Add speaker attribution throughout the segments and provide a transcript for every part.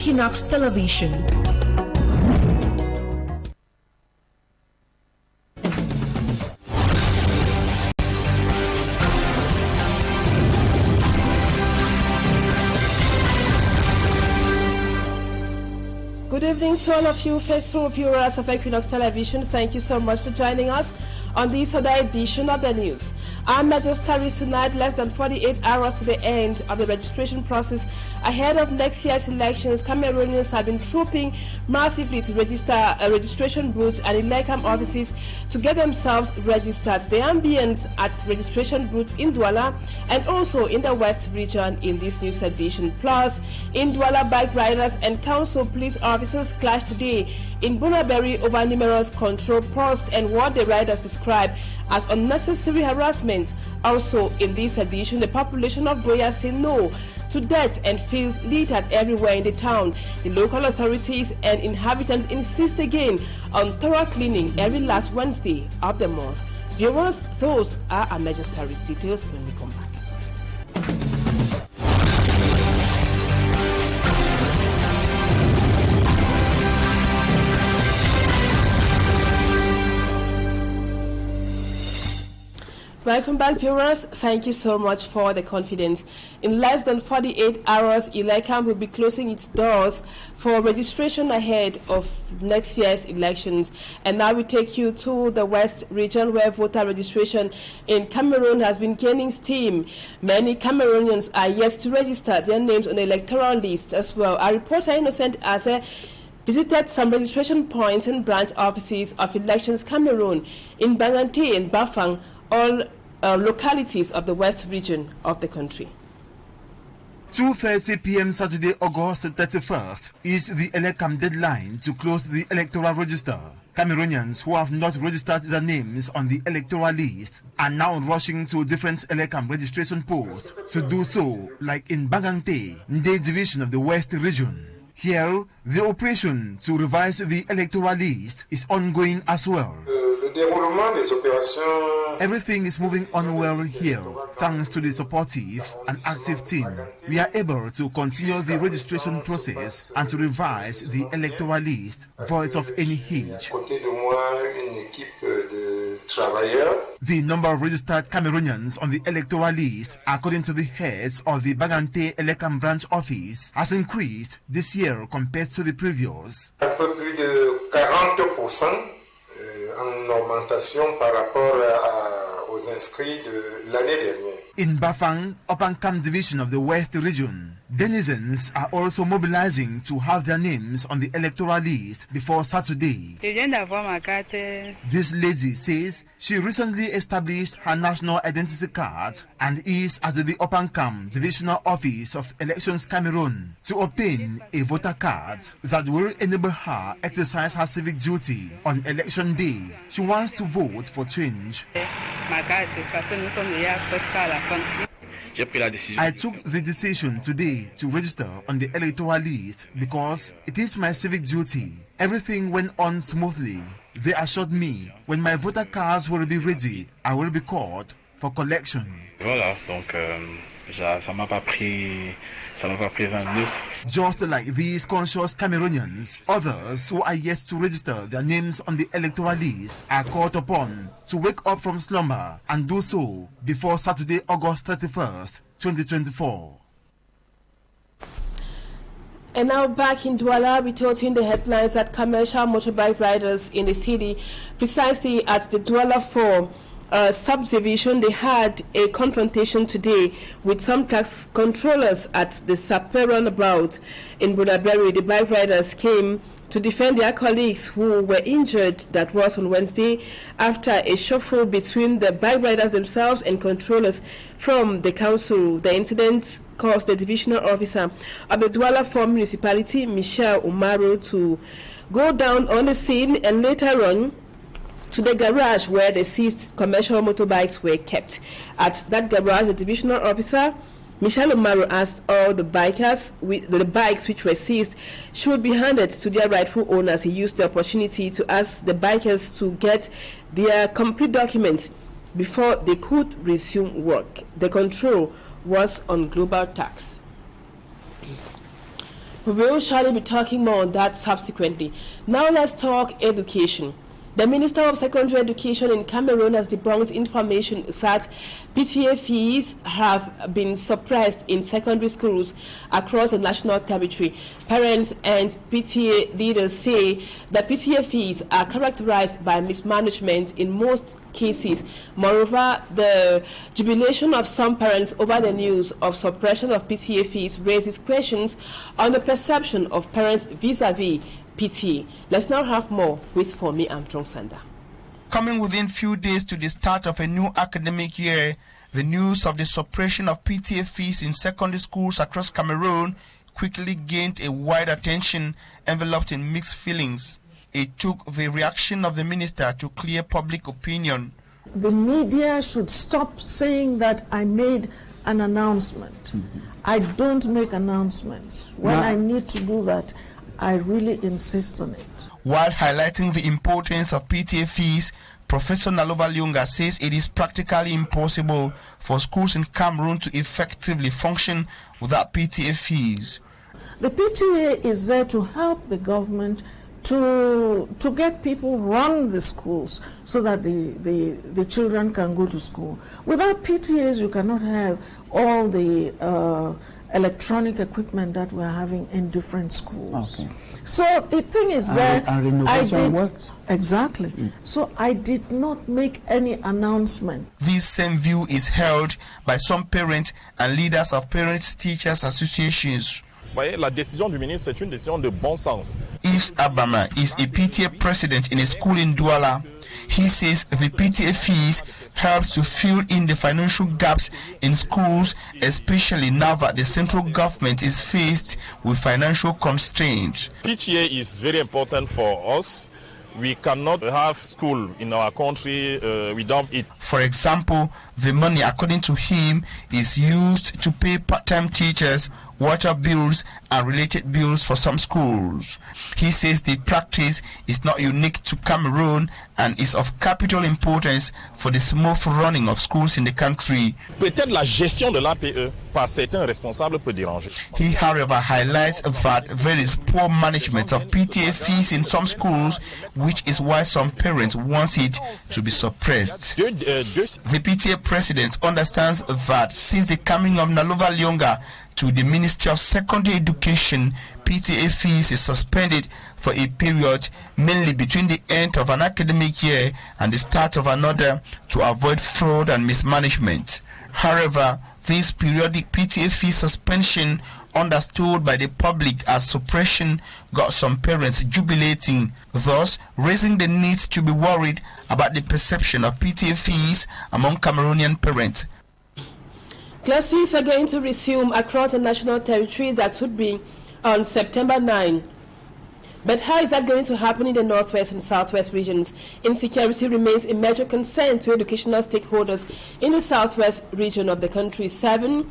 Speaker 1: Equinoxe Television.
Speaker 2: Good evening to all of you faithful viewers of Equinoxe Television. Thank you so much for joining us on this other edition of the news. Our Majesty is tonight less than 48 hours to the end of the registration process. Ahead of next year's elections, Cameroonians have been trooping massively to register registration booths and electoral offices to get themselves registered. The ambience at registration booths in Douala and also in the West region in this news edition. Plus, in Douala, bike riders and council police officers clashed today in Bunaberi over numerous control posts and what the riders describe as unnecessary harassment. Also in this edition, the population of Boya say no to death and feels littered everywhere in the town. The local authorities and inhabitants insist again on thorough cleaning every last Wednesday of the month. Viewers, those are our Majesty's details when we come back. Welcome back, viewers. Thank you so much for the confidence. In less than 48 hours, Elecam will be closing its doors for registration ahead of next year's elections. And now we take you to the West region where voter registration in Cameroon has been gaining steam. Many Cameroonians are yet to register their names on the electoral list as well. Our reporter Innocent Ase visited some registration points and branch offices of Elections Cameroon in Bangante and Bafang, all localities of the West region of the country.
Speaker 3: 2:30 p.m. Saturday, August 31st is the Elecam deadline to close the electoral register. Cameroonians who have not registered their names on the electoral list are now rushing to different Elecam registration posts to do so, like in Bangante, Nde division of the West region. Here, the operation to revise the electoral list is ongoing as well. Everything is moving on well here. Thanks to the supportive and active team, we are able to continue the registration process and to revise the electoral list void of any hitch. The number of registered Cameroonians on the electoral list, according to the heads of the Bagante Elecam branch office, has increased this year compared to the previous.
Speaker 4: Un peu plus de 40% en augmentation par rapport aux inscrits de l'année dernière.
Speaker 3: In Bafang, Opankam division of the West region, denizens are also mobilizing to have their names on the electoral list before Saturday. This lady says she recently established her national identity card and is at the Opankam divisional office of Elections Cameroon to obtain a voter card that will enable her exercise her civic duty on election day. She wants to vote for change. I took the decision today to register on the electoral list because it is my civic duty. Everything went on smoothly. They assured me when my voter cards will be ready, I will be called for collection.
Speaker 5: Voilà, donc ça m'a pas pris 20 minutes.
Speaker 3: Just like these conscious Cameroonians, others who are yet to register their names on the electoral list are called upon to wake up from slumber and do so before Saturday, August 31st, 2024.
Speaker 2: And now back in Douala, we told you in the headlines that commercial motorbike riders in the city, precisely at the Douala 4 subdivision, they had a confrontation today with some tax controllers at the Saperon about in Bunaberi. The bike riders came to defend their colleagues who were injured. That was on Wednesday after a shuffle between the bike riders themselves and controllers from the council. The incident caused the divisional officer of the Douala 4 municipality, Michel Umaru, to go down on the scene and later on to the garage where the seized commercial motorbikes were kept. At that garage, the divisional officer, Michel Umaru, asked all the bikers, the bikes which were seized should be handed to their rightful owners. He used the opportunity to ask the bikers to get their complete documents before they could resume work. The control was on global tax. We will surely be talking more on that subsequently. Now let's talk education. The Minister of Secondary Education in Cameroon has debunked information that PTA fees have been suppressed in secondary schools across the national territory. Parents and PTA leaders say that PTA fees are characterized by mismanagement in most cases. Moreover, the jubilation of some parents over the news of suppression of PTA fees raises questions on the perception of parents vis-a-vis PTA. Let's now have more with Fomi Armstrong Sanda.
Speaker 1: Coming within few days to the start of a new academic year, the news of the suppression of PTA fees in secondary schools across Cameroon quickly gained a wide attention, enveloped in mixed feelings. It took the reaction of the minister to clear public opinion.
Speaker 6: The media should stop saying that I made an announcement. I don't make announcements. When I need to do that, I really insist on it.
Speaker 1: While highlighting the importance of PTA fees, Professor Nalova Lyunga says it is practically impossible for schools in Cameroon to effectively function without PTA fees.
Speaker 6: The PTA is there to help the government to get people run the schools so that the children can go to school. Without PTAs, you cannot have all the electronic equipment that we're having in different schools. Okay. So the thing is that
Speaker 7: renovation works?
Speaker 6: Exactly. So I did not make any announcement.
Speaker 1: This same view is held by some parents and leaders of parents-teachers associations.
Speaker 8: La décision du ministre, c'est une décision de bon sens.
Speaker 1: Yves Abama is a PTA president in a school in Douala. He says the PTA fees help to fill in the financial gaps in schools, especially now that the central government is faced with financial constraints.
Speaker 8: PTA is very important for us. We cannot have school in our country without it.
Speaker 1: For example, the money, according to him, is used to pay part-time teachers, water bills, and related bills for some schools. He says the practice is not unique to Cameroon and is of capital importance for the smooth running of schools in the country.
Speaker 8: Peut-être la gestion de l'APE par certains responsables peut déranger.
Speaker 1: He, however, highlights that there is poor management of PTA fees in some schools, which is why some parents want it to be suppressed. The PTA president understands that since the coming of Nalova Lyunga to the Ministry of Secondary Education, PTA fees is suspended for a period mainly between the end of an academic year and the start of another to avoid fraud and mismanagement. However, this periodic PTA fee suspension, understood by the public as suppression, got some parents jubilating, thus raising the need to be worried about the perception of PTA fees among Cameroonian parents.
Speaker 2: Classes are going to resume across the national territory. That should be on September 9. But how is that going to happen in the northwest and southwest regions? Insecurity remains a major concern to educational stakeholders in the southwest region of the country. Some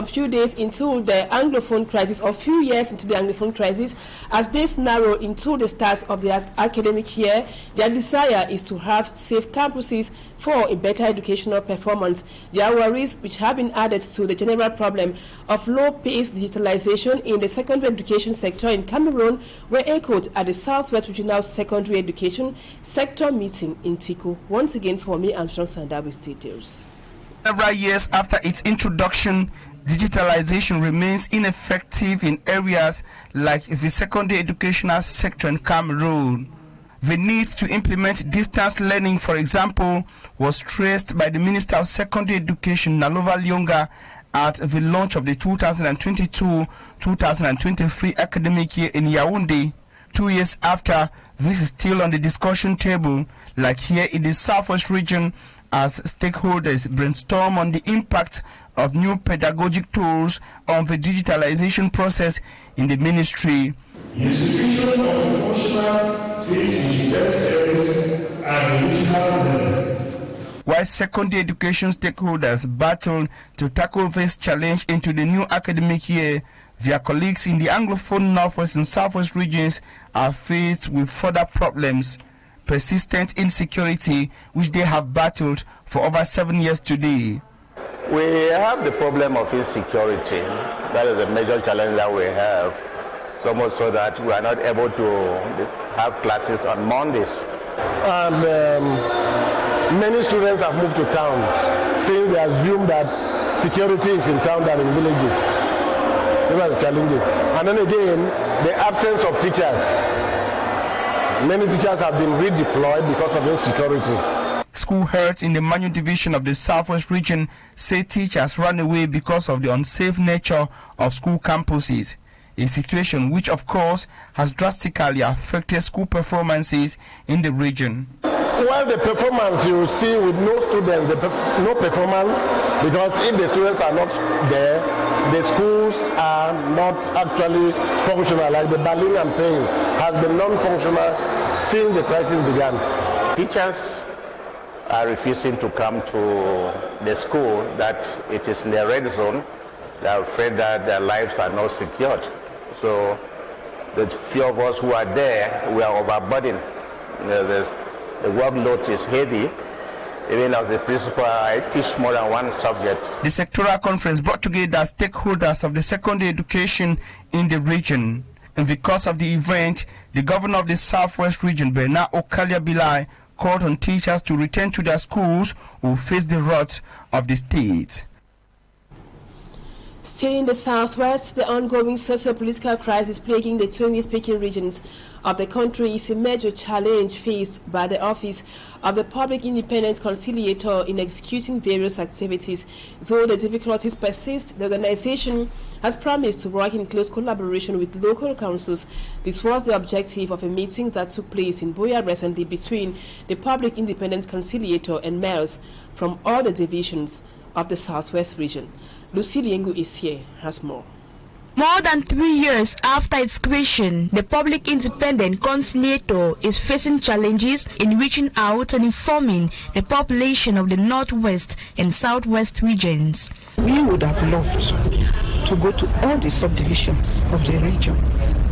Speaker 2: few days into the Anglophone crisis, or few years into the Anglophone crisis, as this narrow into the start of the academic year, their desire is to have safe campuses for a better educational performance. There are worries which have been added to the general problem of low-paced digitalization in the secondary education sector in Cameroon were echoed at the Southwest Regional Secondary Education Sector meeting in Tiku. Once again, for me, Armstrong Sanda with details.
Speaker 1: Several years after its introduction, digitalization remains ineffective in areas like the secondary educational sector in Cameroon. The need to implement distance learning, for example, was stressed by the Minister of Secondary Education, Nalova Lyunga, at the launch of the 2022-2023 academic year in Yaoundé. 2 years after, this is still on the discussion table, like here in the Southwest region, as stakeholders brainstorm on the impact of new pedagogic tools on the digitalization process in the ministry.
Speaker 9: Institution of functional digital service and regional learning.
Speaker 1: While secondary education stakeholders battle to tackle this challenge into the new academic year, their colleagues in the Anglophone Northwest and Southwest regions are faced with further problems. Persistent insecurity, which they have battled for over 7 years today.
Speaker 7: We have the problem of insecurity. That is a major challenge that we have. So much so that we are not able to have classes on Mondays.
Speaker 10: And many students have moved to town since they assume that security is in town than in villages. Those are the challenges. And then again, the absence of teachers. Many teachers have been redeployed because of insecurity.
Speaker 1: School heads in the Manu division of the Southwest region say teachers ran away because of the unsafe nature of school campuses. A situation which, of course, has drastically affected school performances in the region.
Speaker 10: Well, the performance you see with no students, no performance, because if the students are not there, the schools are not actually functional. Like the Berlin I'm saying has been non-functional since the crisis began.
Speaker 7: Teachers are refusing to come to the school, that it is in the red zone. They are afraid that their lives are not secured. So the few of us who are there, we are overburdened. The workload is heavy. Even as the principal, I teach more than one subject.
Speaker 1: The sectoral conference brought together stakeholders of the secondary education in the region. And because of the event, the governor of the Southwest region, Bernard Okalia-Bilai, called on teachers to return to their schools who face the wrath of the state.
Speaker 2: Still in the Southwest, the ongoing socio-political crisis plaguing the Twi-speaking regions of the country is a major challenge faced by the Office of the Public Independent Conciliator in executing various activities. Though the difficulties persist, the organization has promised to work in close collaboration with local councils. This was the objective of a meeting that took place in Buea recently between the Public Independent Conciliator and mayors from all the divisions of the Southwest region. Lucy Liengu is here, has more.
Speaker 11: More than 3 years after its creation, the Public Independent Conciliator is facing challenges in reaching out and informing the population of the Northwest and Southwest regions.
Speaker 12: We would have loved to go to all the subdivisions of the region,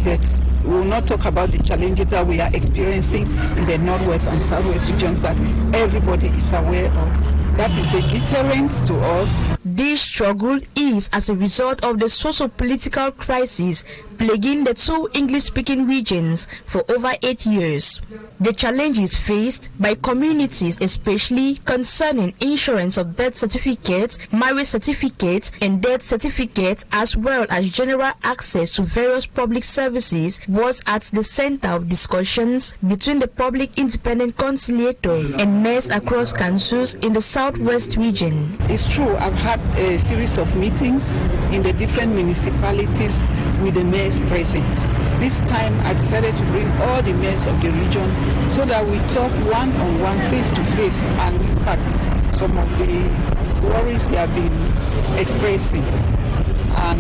Speaker 12: but we will not talk about the challenges that we are experiencing in the Northwest and Southwest regions that everybody is aware of. That is a deterrent to us.
Speaker 11: This struggle is as a result of the socio-political crisis plaguing the two English-speaking regions for over 8 years. The challenges faced by communities, especially concerning insurance of birth certificates, marriage certificates, and death certificates, as well as general access to various public services, was at the center of discussions between the Public Independent Conciliator and mayors across councils in the Southwest region.
Speaker 12: It's true, I've had a series of meetings in the different municipalities with the mayors present. This time I decided to bring all the mayors of the region so that we talk one-on-one, face-to-face, and look at some of the worries they have been expressing and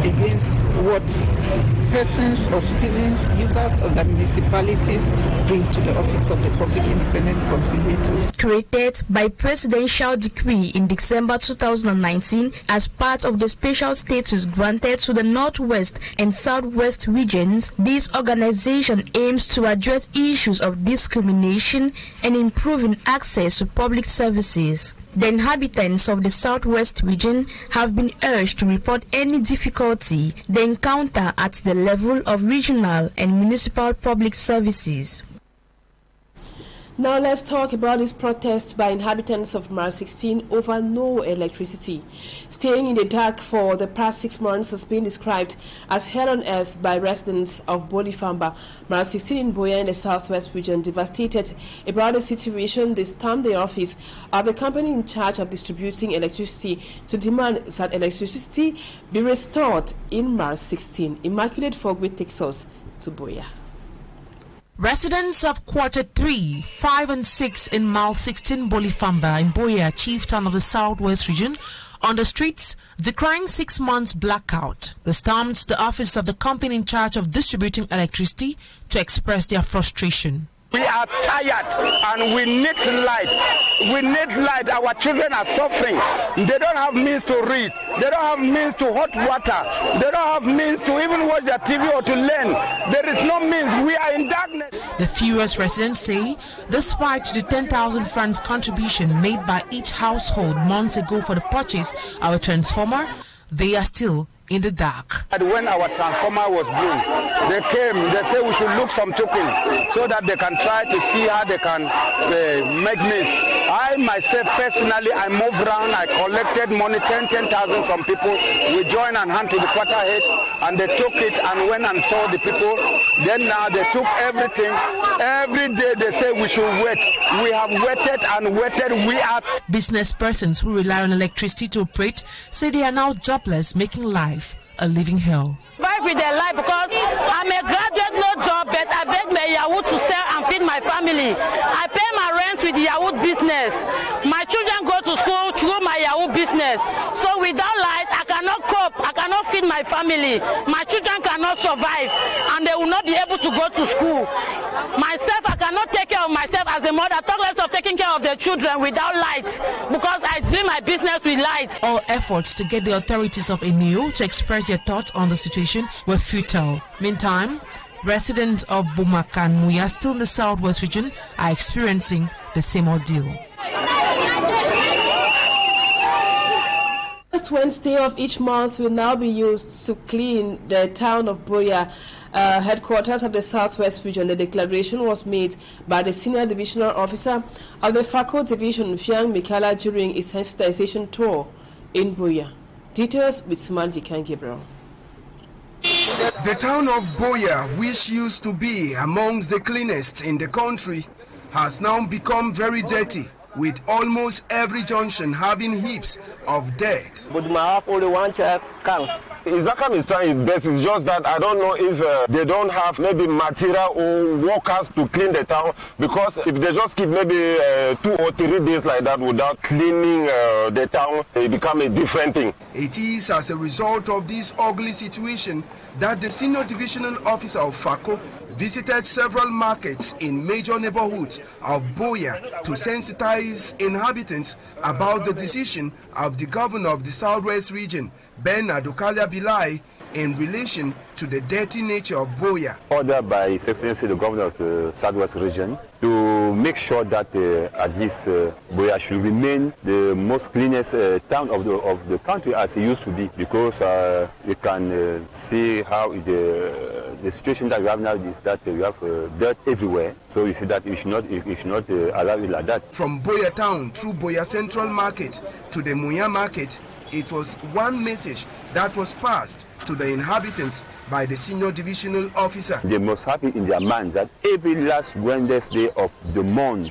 Speaker 12: against what persons or citizens, users of the municipalities bring to the Office of the Public Independent Conciliators.
Speaker 11: Created by presidential decree in December 2019 as part of the special status granted to the Northwest and Southwest regions, this organization aims to address issues of discrimination and improving access to public services. The inhabitants of the Southwest region have been urged to report any difficulty they encounter at the level of regional and municipal public services.
Speaker 2: Now let's talk about this protest by inhabitants of Mile 16 over no electricity. Staying in the dark for the past 6 months has been described as hell on earth by residents of Bolifamba. Mile 16 in Buea in the Southwest region. Devastated about the situation, they stormed the office of the company in charge of distributing electricity to demand that electricity be restored in Mile 16. Immaculate Fogwe takes us to Buea.
Speaker 13: Residents of Quarter 3, 5 and 6 in Mile 16 Bolifamba in Buea, chieftain of the Southwest region, on the streets decrying 6 months blackout. They stormed the office of the company in charge of distributing electricity to express their frustration.
Speaker 14: We are tired and we need light. We need light. Our children are suffering. They don't have means to read. They don't have means to hot water. They don't have means to even watch their TV or to learn. There is no means. We are in darkness.
Speaker 13: The furious residents say, despite the 10,000 francs contribution made by each household months ago for the purchase of a transformer, they are still in the dark.
Speaker 14: When our transformer was blown, they came, they said we should look some tokens so that they can try to see how they can make means. I myself personally, I moved around, I collected money, 10,000 from people. We joined and hand to the quarterhead and they took it and went and saw the people. Then now they took everything. Every day they say we should wait. We have waited and waited. We are.
Speaker 13: Business persons who rely on electricity to operate say they are now jobless, making life a living hell.
Speaker 15: Survive with their life because I'm a graduate, no job, but I beg my Yahoo to sell and feed my family. I pay my rent with Yahoo business. My children go to school through my Yahoo business. So without light, I cannot cope. I cannot feed my family. My children cannot survive, and they will not be able to go to school. Myself, I cannot take care of myself as a mother. Talk less of taking care of their children without lights, because I do my business with lights.
Speaker 13: All efforts to get the authorities of Nous to express their thoughts on the situation were futile. Meantime, residents of Bumakan, Muya, still in the southwest region, are experiencing the same ordeal.
Speaker 2: First Wednesday of each month will now be used to clean the town of Buea, headquarters of the Southwest region. The declaration was made by the senior divisional officer of the FACO division, Fiang Mikala, during his sensitization tour in Buea. Details with Sumanji Gabriel.
Speaker 16: The town of Buea, which used to be amongst the cleanest in the country, has now become very dirty, with almost every junction having heaps of dirt.
Speaker 17: But I have only one child.
Speaker 18: Izakam is trying his best. It's just that I don't know if they don't have maybe material or workers to clean the town, because if they just keep maybe 2 or 3 days like that without cleaning the town, it becomes a different thing.
Speaker 16: It is as a result of this ugly situation that the senior divisional officer of FACO visited several markets in major neighborhoods of Buea to sensitize inhabitants about the decision of the governor of the Southwest region, Ben Adokalia Bilai, in relation to the dirty nature of Buea.
Speaker 19: Ordered by His Excellency the Governor of the Southwest region to make sure that at least Buea should remain the most cleanest town of the country as it used to be, because you can see how the situation that we have now is that we have dirt everywhere. So you see that we should not allow it like that.
Speaker 16: From Buea town through Buea Central Market to the Muya Market, it was one message that was passed to the inhabitants by the senior divisional officer.
Speaker 19: They must have it in their mind that every last Wednesday of the month,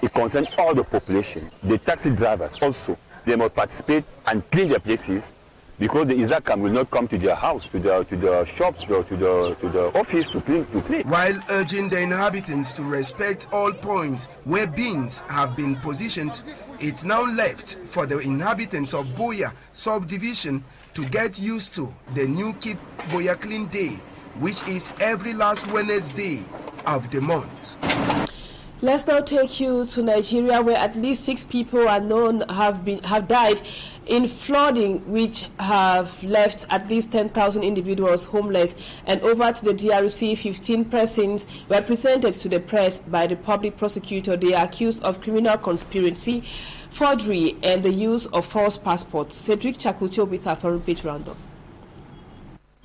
Speaker 19: it concerns all the population. The taxi drivers also, they must participate and clean their places, because the Izakam will not come to their house, to the shops, to the office to clean.
Speaker 16: While urging the inhabitants to respect all points where bins have been positioned, it's now left for the inhabitants of Buea subdivision to get used to the new Keep Buea Clean Day, which is every last Wednesday of the month.
Speaker 2: Let's now take you to Nigeria, where at least 6 people are known have died in flooding, which have left at least 10,000 individuals homeless. And over to the DRC, 15 persons were presented to the press by the public prosecutor. They are accused of criminal conspiracy, forgery, and the use of false passports. Cedric Chakutio with our foreign page roundup.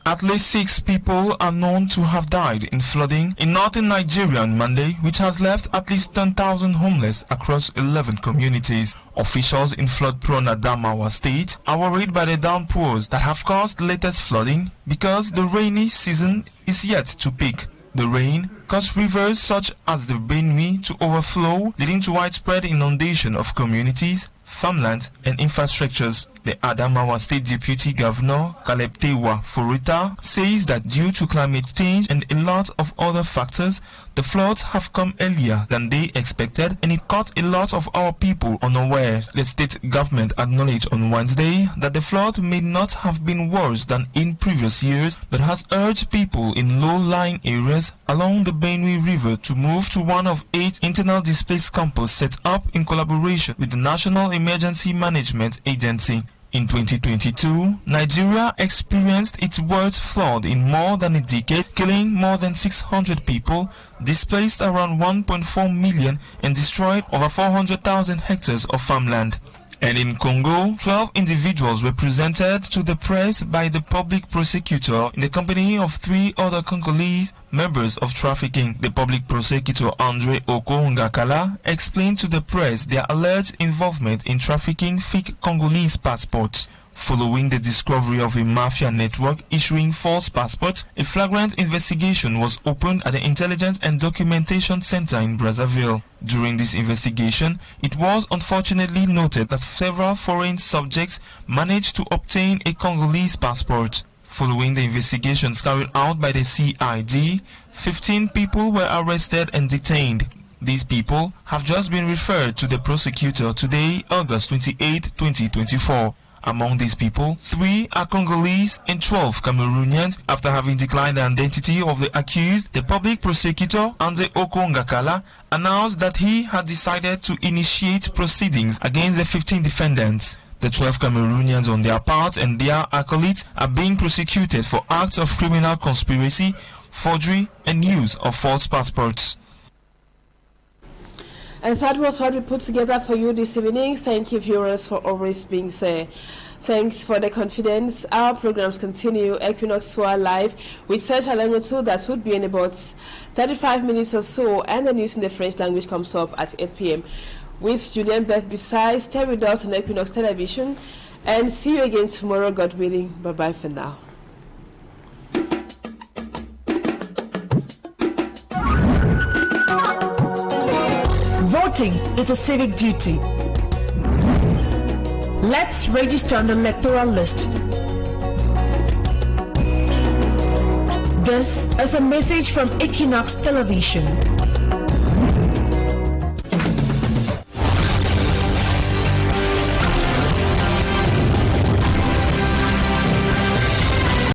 Speaker 20: At least 6 people are known to have died in flooding in northern Nigeria on Monday, which has left at least 10,000 homeless across 11 communities. Officials in flood-prone Adamawa State are worried by the downpours that have caused the latest flooding because the rainy season is yet to peak. The rain caused rivers such as the Benue to overflow, leading to widespread inundation of communities. farmland, and infrastructures. The Adamawa State Deputy Governor, Caleb Tewa Furita, says that due to climate change and a lot of other factors, the floods have come earlier than they expected, and it caught a lot of our people unawares. The state government acknowledged on Wednesday that the flood may not have been worse than in previous years, but has urged people in low-lying areas along the Benue River to move to one of 8 internal displaced camps set up in collaboration with the National Emergency Management Agency. In 2022, Nigeria experienced its worst flood in more than a decade, killing more than 600 people, displaced around 1.4 million, and destroyed over 400,000 hectares of farmland. And in Congo, 12 individuals were presented to the press by the public prosecutor in the company of 3 other Congolese members of trafficking. The public prosecutor Andre Okongakala explained to the press their alleged involvement in trafficking fake Congolese passports. Following the discovery of a mafia network issuing false passports, a flagrant investigation was opened at the Intelligence and Documentation Center in Brazzaville. During this investigation, it was unfortunately noted that several foreign subjects managed to obtain a Congolese passport. Following the investigations carried out by the CID, 15 people were arrested and detained. These people have just been referred to the prosecutor today, August 28, 2024. Among these people, 3 are Congolese and 12 Cameroonians. After having declined the identity of the accused, the public prosecutor, Andre Okongakala, announced that he had decided to initiate proceedings against the 15 defendants. The 12 Cameroonians on their part and their acolytes are being prosecuted for acts of criminal conspiracy, forgery, and use of false passports.
Speaker 2: And that was what we put together for you this evening. Thank you, viewers, for always being there. Thanks for the confidence. Our programs continue. Equinoxe live with Serge Alangotu. That would be in about 35 minutes or so. And the news in the French language comes up at 8 p.m. with Julien Beth besides. Stay with us on Equinoxe Television. And see you again tomorrow, God willing. Bye-bye for now.
Speaker 13: Voting is a civic duty. Let's register on the electoral list. This is a message from Equinoxe Television.